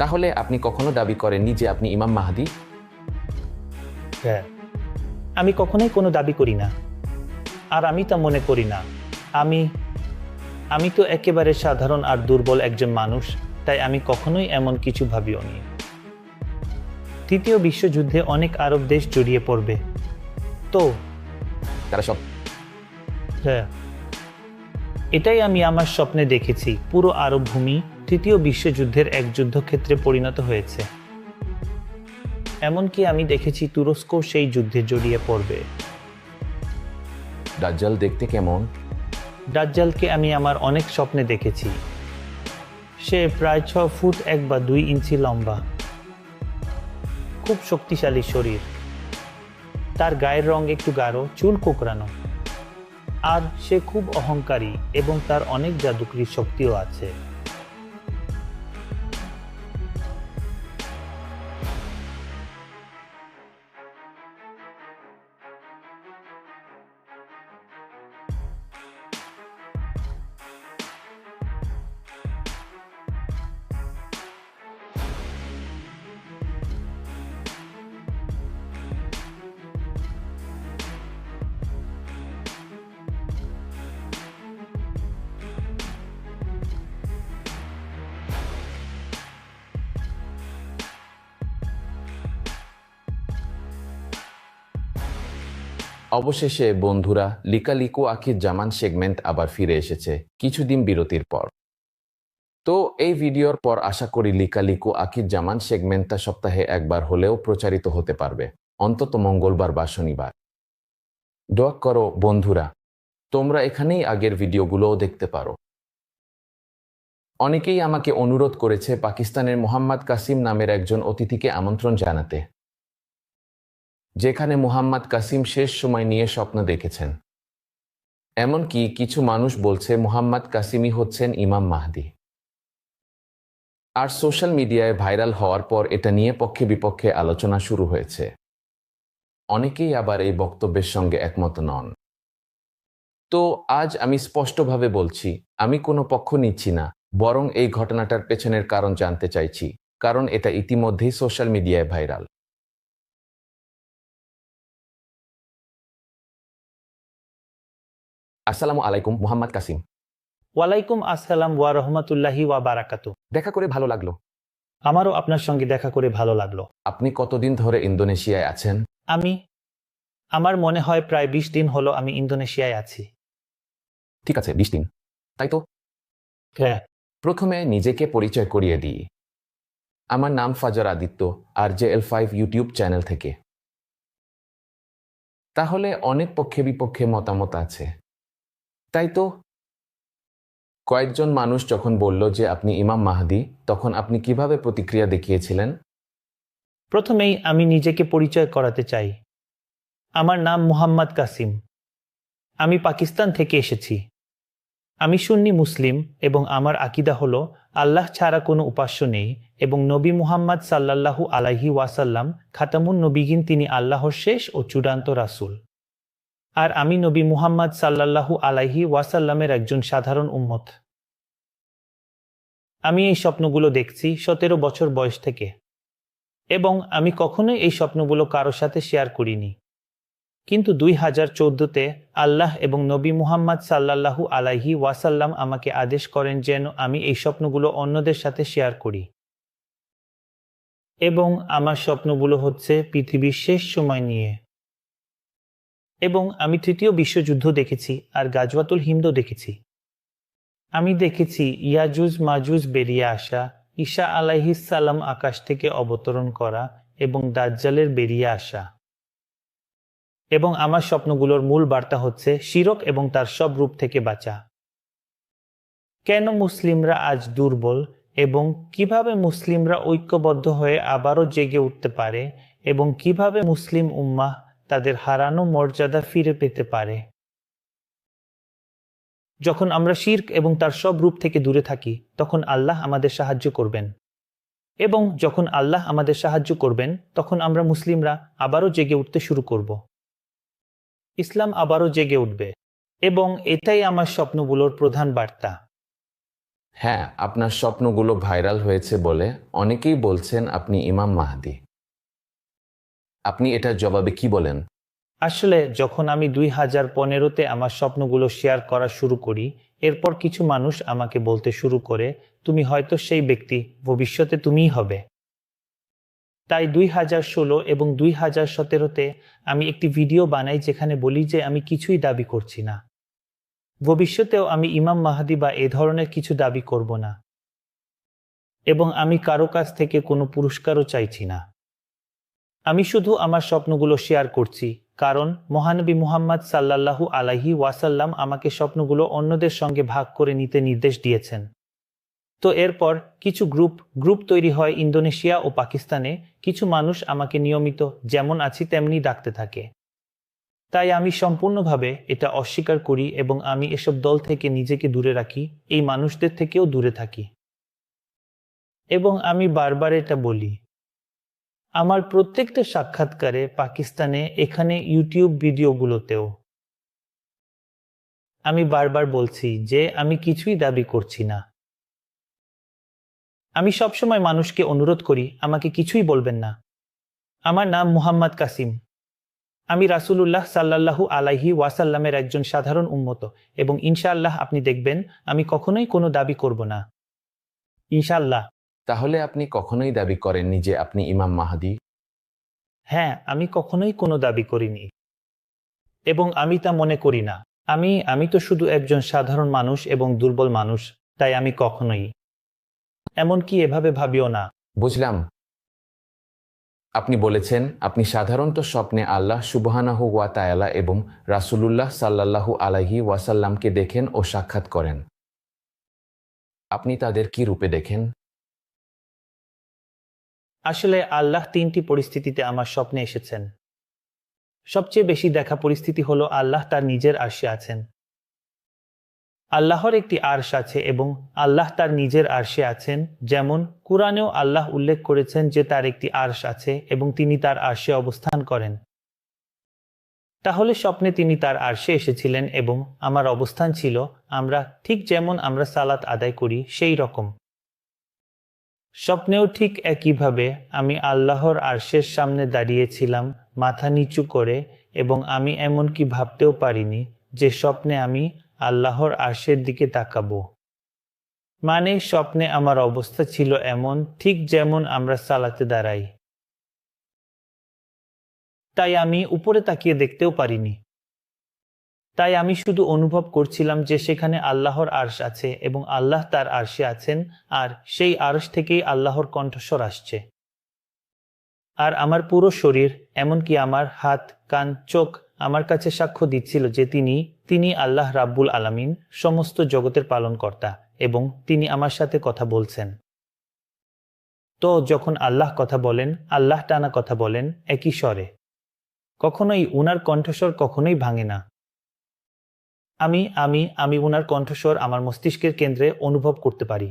তাহলে আপনি কখনো দাবি করেননি যে আপনি ইমাম মাহদী? হ্যাঁ, আমি কখনোই কোনো দাবি করি না, আর আমি তা মনে করি না। আমি আমি তো একেবারে সাধারণ আর দুর্বল একজন মানুষ, তাই আমি কখনোই এমন কিছু ভাবিও নি। তৃতীয় বিশ্বযুদ্ধে অনেক আরব দেশ জড়িয়ে পড়বে, তো তারা সব হ্যাঁ, এটাই আমি আমার স্বপ্নে দেখেছি। পুরো আরব ভূমি তৃতীয় বিশ্বযুদ্ধের এক যুদ্ধক্ষেত্রে পরিণত হয়েছে। এমনকি আমি দেখেছি তুরস্ক সেই যুদ্ধে জড়িয়ে পড়বে। দাজ্জাল দেখতে কেমন? দাজ্জালকে আমি আমার অনেক স্বপ্নে দেখেছি। সে প্রায় 6 ফুট 1 বা 2 ইঞ্চি লম্বা, খুব শক্তিশালী শরীর। তার গায়ের রং একটু গাঢ়, চুল কোঁকড়ানো, আর সে খুব অহংকারী এবং তার অনেক জাদুকরী শক্তিও আছে। অবশেষে বন্ধুরা, লিকালিকো আকির জামান সেগমেন্ট আবার ফিরে এসেছে কিছুদিন বিরতির পর। তো এই ভিডিওর পর আশা করি লিকালিকো আকির জামান সেগমেন্টটা সপ্তাহে একবার হলেও প্রচারিত হতে পারবে, অন্তত মঙ্গলবার বা শনিবার। দোয়া করো বন্ধুরা, তোমরা এখানেই আগের ভিডিওগুলোও দেখতে পারো। অনেকেই আমাকে অনুরোধ করেছে পাকিস্তানের মোহাম্মদ কাসিম নামের একজন অতিথিকে আমন্ত্রণ জানাতে, যেখানে মোহাম্মদ কাসিম শেষ সময় নিয়ে স্বপ্ন দেখেছেন। এমনকি কিছু মানুষ বলছে মোহাম্মদ কাসিমই হচ্ছেন ইমাম মাহদী। আর সোশ্যাল মিডিয়ায় ভাইরাল হওয়ার পর এটা নিয়ে পক্ষে বিপক্ষে আলোচনা শুরু হয়েছে। অনেকেই আবার এই বক্তব্যের সঙ্গে একমত নন। তো আজ আমি স্পষ্টভাবে বলছি, আমি কোনো পক্ষ নিচ্ছি না, বরং এই ঘটনাটার পেছনের কারণ জানতে চাইছি, কারণ এটা ইতিমধ্যেই সোশ্যাল মিডিয়ায় ভাইরাল। আসসালামু আলাইকুম মোহাম্মদ কাসিম। ওয়ালাইকুম আসসালাম ওয়া রাহমাতুল্লাহি ওয়া বারাকাতুহু। দেখা করে ভালো লাগলো। আমারও আপনার সঙ্গে দেখা করে ভালো লাগলো। আপনি কতদিন ধরে ইন্দোনেশিয়ায় আছেন? আমার মনে হয় প্রায় 20 দিন হলো আমি ইন্দোনেশিয়ায় আছি। ঠিক আছে, 20 দিন, তাই তো? হ্যাঁ, প্রথমে নিজেকে পরিচয় করিয়ে দিই। আমার নাম ফাজার আদিত্য, আর JL5 ইউটিউব চ্যানেল থেকে। তাহলে অনেক পক্ষে বিপক্ষে মতামত আছে, তাই তো? কয়েকজন মানুষ যখন বলল যে আপনি ইমাম মাহদী, তখন আপনি কিভাবে প্রতিক্রিয়া দেখিয়েছিলেন? প্রথমেই আমি নিজেকে পরিচয় করাতে চাই। আমার নাম মুহাম্মদ কাসিম। আমি পাকিস্তান থেকে এসেছি। আমি সুন্নি মুসলিম এবং আমার আকীদা হলো আল্লাহ ছাড়া কোনো উপাস্য নেই এবং নবী মুহাম্মদ সাল্লাল্লাহু আলাইহি ওয়াসাল্লাম খাতামুন নবীগিন, তিনি আল্লাহর শেষ ও চূড়ান্ত রাসূল। আর আমি নবী মুহাম্মদ সাল্লাল্লাহু আলাইহি ওয়াসাল্লামের একজন সাধারণ উম্মত। আমি এই স্বপ্নগুলো দেখছি 17 বছর বয়স থেকে, এবং আমি কখনোই এই স্বপ্নগুলো কারো সাথে শেয়ার করিনি। কিন্তু 2014-তে আল্লাহ এবং নবী মুহাম্মদ সাল্লাল্লাহু আলাইহি ওয়াসাল্লাম আমাকে আদেশ করেন যেন আমি এই স্বপ্নগুলো অন্যদের সাথে শেয়ার করি। এবং আমার স্বপ্নগুলো হচ্ছে পৃথিবীর শেষ সময় নিয়ে। এবং আমি তৃতীয় বিশ্বযুদ্ধ দেখেছি আর গাজওয়াতুল হিন্দও দেখেছি। আমি দেখেছি ইয়াজুজ মাজুজ বেরিয়ে আসা, ঈসা আলাইহিস সালাম আকাশ থেকে অবতরণ করা এবং দাজ্জালের বেরিয়ে আসা। এবং আমার স্বপ্নগুলোর মূল বার্তা হচ্ছে শিরক এবং তার সব রূপ থেকে বাঁচা। কেন মুসলিমরা আজ দুর্বল এবং কিভাবে মুসলিমরা ঐক্যবদ্ধ হয়ে আবারও জেগে উঠতে পারে এবং কিভাবে মুসলিম উম্মাহ তাদের হারানো মর্যাদা ফিরে পেতে পারে। যখন আমরা শিরক এবং তার সব রূপ থেকে দূরে থাকি, তখন আল্লাহ আমাদের সাহায্য করবেন, এবং যখন আল্লাহ আমাদের সাহায্য করবেন, তখন আমরা মুসলিমরা আবারও জেগে উঠতে শুরু করব। ইসলাম আবারও জেগে উঠবে, এবং এটাই আমার স্বপ্নগুলোর প্রধান বার্তা। হ্যাঁ, আপনার স্বপ্নগুলো ভাইরাল হয়েছে বলে অনেকেই বলছেন আপনি ইমাম মাহদী। আপনি এটার জবাবে কি বলেন? আসলে যখন আমি 2015-তে আমার স্বপ্নগুলো শেয়ার করা শুরু করি, এরপর কিছু মানুষ আমাকে বলতে শুরু করে, তুমি হয়তো সেই ব্যক্তি, ভবিষ্যতে তুমিই হবে। তাই 2016 এবং 2017-তে আমি একটি ভিডিও বানাই যেখানে বলি যে আমি কিছুই দাবি করছি না। ভবিষ্যতেও আমি ইমাম মাহদী বা এ ধরনের কিছু দাবি করব না, এবং আমি কারো কাছ থেকে কোনো পুরস্কারও চাইছি না। আমি শুধু আমার স্বপ্নগুলো শেয়ার করছি, কারণ মহানবী মুহাম্মদ সাল্লাল্লাহু আলাইহি ওয়াসাল্লাম আমাকে স্বপ্নগুলো অন্যদের সঙ্গে ভাগ করে নিতে নির্দেশ দিয়েছেন। তো এরপর কিছু গ্রুপ তৈরি হয় ইন্দোনেশিয়া ও পাকিস্তানে। কিছু মানুষ আমাকে নিয়মিত যেমন আছি তেমনি ডাকতে থাকে। তাই আমি সম্পূর্ণভাবে এটা অস্বীকার করি এবং আমি এসব দল থেকে নিজেকে দূরে রাখি, এই মানুষদের থেকেও দূরে থাকি। এবং আমি বারবার এটা বলি আমার প্রত্যেকটা সাক্ষাৎকারে, পাকিস্তানে, এখানে ইউটিউব ভিডিওগুলোতেও আমি বারবার বলছি যে আমি কিছুই দাবি করছি না। আমি সবসময় মানুষকে অনুরোধ করি আমাকে কিছুই বলবেন না। আমার নাম মুহাম্মদ কাসিম। আমি রাসূলুল্লাহ সাল্লাল্লাহু আলাইহি ওয়াসাল্লামের একজন সাধারণ উম্মত, এবং ইনশাআল্লাহ আপনি দেখবেন আমি কখনোই কোনো দাবি করব না। ইনশাআল্লাহ। তাহলে আপনি কখনোই দাবি করেননি যে আপনি ইমাম মাহদী? হ্যাঁ, আমি কখনোই কোনো দাবি করিনি এবং আমি তা মনে করি না। আমি তো শুধু একজন সাধারণ মানুষ এবং দুর্বল মানুষ, তাই আমি কখনোই এমনকি এভাবে ভাবিও না। বুঝলাম। আপনি বলেছেন আপনি সাধারণত স্বপ্নে আল্লাহ সুবহানাহু ওয়া তাআলা এবং রাসূলুল্লাহ সাল্লাল্লাহু আলাইহি ওয়াসাল্লামকে দেখেন ও সাক্ষাৎ করেন। আপনি তাদের কি রূপে দেখেন? আসলে আল্লাহ 3টি পরিস্থিতিতে আমার স্বপ্নে এসেছেন। সবচেয়ে বেশি দেখা পরিস্থিতি হলো আল্লাহ তার নিজের আরশে আছেন। আল্লাহর একটি আরশ আছে এবং আল্লাহ তার নিজের আরশে আছেন, যেমন কুরআনেও আল্লাহ উল্লেখ করেছেন যে তার একটি আরশ আছে এবং তিনি তার আরশে অবস্থান করেন। তাহলে স্বপ্নে তিনি তার আরশে এসেছিলেন এবং আমার অবস্থান ছিল আমরা ঠিক যেমন আমরা সালাত আদায় করি সেই রকম। স্বপ্নেও ঠিক একইভাবে আমি আল্লাহর আরশের সামনে দাঁড়িয়েছিলাম মাথা নিচু করে, এবং আমি এমনকি ভাবতেও পারিনি যে স্বপ্নে আমি আল্লাহর আরশের দিকে তাকাবো। মানে স্বপ্নে আমার অবস্থা ছিল এমন ঠিক যেমন আমরা সালাতে দাঁড়াই। তাই আমি উপরে তাকিয়ে দেখতেও পারিনি। তাই আমি শুধু অনুভব করছিলাম যে সেখানে আল্লাহর আরশ আছে এবং আল্লাহ তার আরশে আছেন, আর সেই আরশ থেকেই আল্লাহর কণ্ঠস্বর আসছে। আর আমার পুরো শরীর, এমনকি আমার হাত, কান, চোখ আমার কাছে সাক্ষ্য দিচ্ছিল যে তিনি আল্লাহ রাব্বুল আলামিন, সমস্ত জগতের পালনকর্তা, এবং তিনি আমার সাথে কথা বলছেন। তো যখন আল্লাহ কথা বলেন, আল্লাহ টানা কথা বলেন একই স্বরে, কখনোই উনার কণ্ঠস্বর কখনোই ভাঙে না। আমি উনার কণ্ঠস্বর আমার মস্তিষ্কের কেন্দ্রে অনুভব করতে পারি।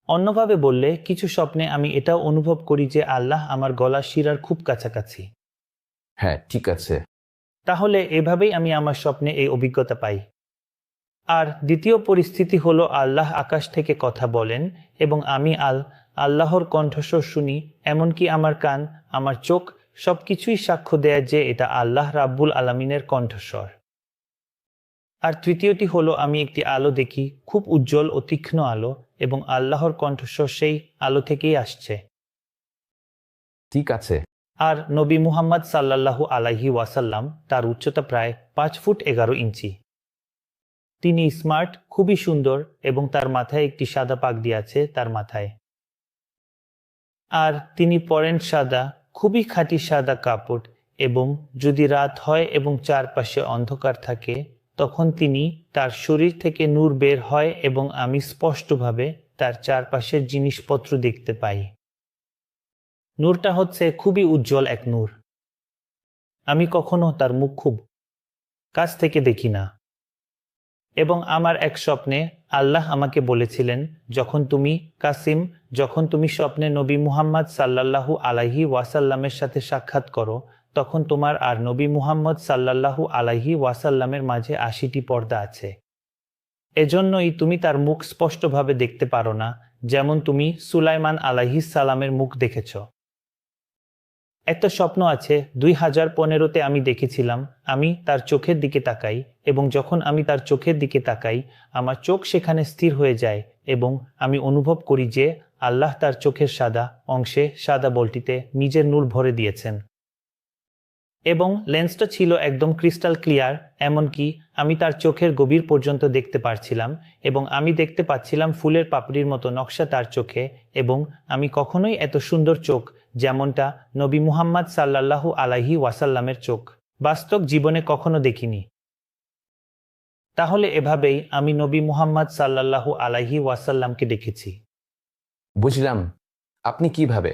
অন্যভাবে বললে, কিছু স্বপ্নে আমি এটাও অনুভব করি যে আল্লাহ আমার গলার শিরার খুব কাছাকাছি। হ্যাঁ, ঠিক আছে। তাহলে এভাবেই আমি আমার স্বপ্নে এই অভিজ্ঞতা পাই। আর দ্বিতীয় পরিস্থিতি হলো আল্লাহ আকাশ থেকে কথা বলেন এবং আমি আল্লাহর কণ্ঠস্বর শুনি, এমনকি আমার কান, আমার চোখ সবকিছুই সাক্ষ্য দেয় যে এটা আল্লাহ রাব্বুল আলামিনের কণ্ঠস্বর। আর তৃতীয়টি হলো আমি একটি আলো দেখি, খুব উজ্জ্বল ও তীক্ষ্ণ আলো, এবং আল্লাহর কণ্ঠস্বর সেই আলো থেকেই আসছে। ঠিক আছে। আর নবী মুহাম্মদ সাল্লাল্লাহু আলাইহি ওয়াসাল্লাম, তার উচ্চতা প্রায় 5 ফুট 11 ইঞ্চি। তিনি স্মার্ট, খুবই সুন্দর, এবং তার মাথায় একটি সাদা পাগড়ি আছে তার মাথায়। আর তিনি পরেন সাদা, খুবই খাঁটি সাদা কাপড়, এবং যদি রাত হয় এবং চারপাশে অন্ধকার থাকে তখন তার শরীর থেকে নূর বের হয় এবং আমি স্পষ্টভাবে তার চারপাশের জিনিসপত্র দেখতে পাই। নূরটা হচ্ছে খুবই উজ্জ্বল এক নূর। আমি কখনো তার মুখ খুব কাছ থেকে দেখি না। এবং আমার এক স্বপ্নে আল্লাহ আমাকে বলেছিলেন, যখন তুমি স্বপ্নে নবী মুহাম্মদ সাল্লাল্লাহু আলাইহি ওয়াসাল্লামের সাথে সাক্ষাৎ করো, তখন তোমার আর নবী মুহাম্মদ সাল্লাল্লাহু আলাইহি ওয়াসাল্লামের মাঝে 80টি পর্দা আছে, এজন্যই তুমি তার মুখ স্পষ্টভাবে দেখতে পারো না, যেমন তুমি সুলাইমান আলাইহিস সালামের মুখ দেখেছ। একটা স্বপ্ন আছে 2015-তে আমি দেখেছিলাম আমি তার চোখের দিকে তাকাই, এবং যখন আমি তার চোখের দিকে তাকাই আমার চোখ সেখানে স্থির হয়ে যায় এবং আমি অনুভব করি যে আল্লাহ তার চোখের সাদা অংশে সাদা বলটিতে নিজের নূর ভরে দিয়েছেন এবং লেন্সটা ছিল একদম ক্রিস্টাল ক্লিয়ার, এমনকি আমি তার চোখের গভীর পর্যন্ত দেখতে পারছিলাম এবং আমি দেখতে পাচ্ছিলাম ফুলের পাপড়ির মতো নকশা তার চোখে, এবং আমি কখনোই এত সুন্দর চোখ যেমনটা নবী মুহাম্মদ সাল্লাল্লাহু আলাইহি ওয়াসাল্লামের চোখ বাস্তব জীবনে কখনো দেখিনি। তাহলে এভাবেই আমি নবী মুহাম্মদ সাল্লাল্লাহু আলাইহি ওয়াসাল্লামকে দেখেছি। বুঝলাম। আপনি কিভাবে?